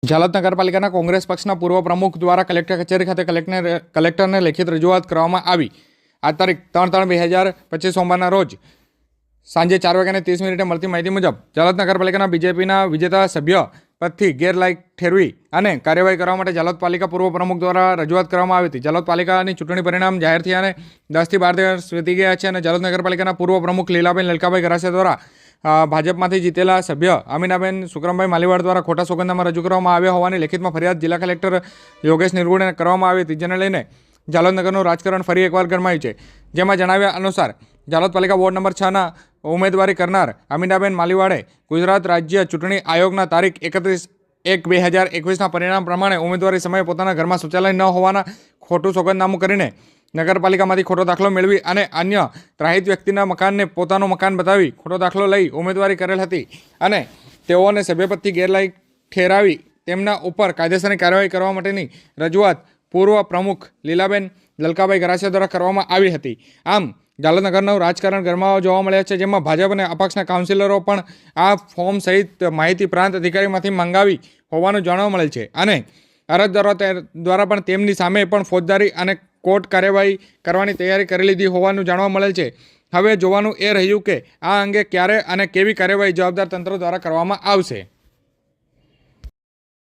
ઝાલોદ નગરપાલિકાના કોંગ્રેસ પક્ષના પૂર્વ પ્રમુખ દ્વારા કલેક્ટર કચેરી ખાતે કલેક્ટરને લેખિત રજૂઆત કરવામાં આવી। આ તારીખ 3/3/2025 સોમવારના રોજ સાંજે 4:30 મળતી માહિતી મુજબ ઝાલોદ નગરપાલિકાના બીજેપીના વિજેતા સભ્ય પદથી ગેરલાયક ઠેરવી અને કાર્યવાહી કરવા માટે ઝાલોદ પાલિકા પૂર્વ પ્રમુખ દ્વારા રજૂઆત કરવામાં આવી હતી। ઝાલોદ પાલિકાની ચૂંટણી પરિણામ જાહેર થયા અને 10 થી 12 દિવસ વીતી ગયા છે અને ઝાલોદ નગરપાલિકાના પૂર્વ પ્રમુખ લીલાબેન લલકાભાઈ ગરાસિયા દ્વારા ભાજપમાંથી જીતેલા સભ્ય અમીનાબેન સુકરમભાઈ માલીવાડ દ્વારા ખોટા સોગંદનામા રજૂ કરવામાં આવ્યા હોવાની લેખિતમાં ફરિયાદ જિલ્લા કલેક્ટર યોગેશ નિર્ગુણે કરવામાં આવી હતી, જેને લઈને ઝાલોદ નગરનું રાજકારણ ફરી એકવાર ગરમાયું છે। જેમાં જણાવ્યા અનુસાર ઝાલોદ પાલિકા વોર્ડ નંબર 6ના ઉમેદવારી કરનાર અમીનાબેન માલીવાડે ગુજરાત રાજ્ય ચૂંટણી આયોગના તારીખ 31/1/2021ના પરિણામ પ્રમાણે ઉમેદવારી સમયે પોતાના ઘરમાં શૌચાલય ન હોવાના ખોટું સોગંદનામું કરીને નગરપાલિકામાંથી ખોટો દાખલો મેળવી અને અન્ય ત્રાહિત વ્યક્તિના મકાનને પોતાનું મકાન બતાવી ખોટો દાખલો લઈ ઉમેદવારી કરેલ હતી અને તેઓને સભ્યપદથી ગેરલાયક ઠેરાવી તેમના ઉપર કાયદેસરની કાર્યવાહી કરવા માટેની રજૂઆત પૂર્વ પ્રમુખ લીલાબેન લલકાભાઈ ગરાસિયા દ્વારા કરવામાં આવી હતી। આમ ઝાલોદ નગરનું રાજકારણ ગરમાવા જોવા મળ્યા છે, જેમાં ભાજપ અને અપક્ષના કાઉન્સિલરો પણ આ ફોર્મ સહિત માહિતી પ્રાંત અધિકારીમાંથી મંગાવી હોવાનું જાણવા મળેલ છે અને અરજદારો દ્વારા પણ તેમની સામે પણ ફોજદારી અને કોર્ટ કાર્યવાહી કરવાની તૈયારી કરી લીધી હોવાનું જાણવા મળેલ છે। હવે જોવાનું એ રહ્યું કે આ અંગે ક્યારે અને કેવી કાર્યવાહી જવાબદાર તંત્ર દ્વારા કરવામાં આવશે।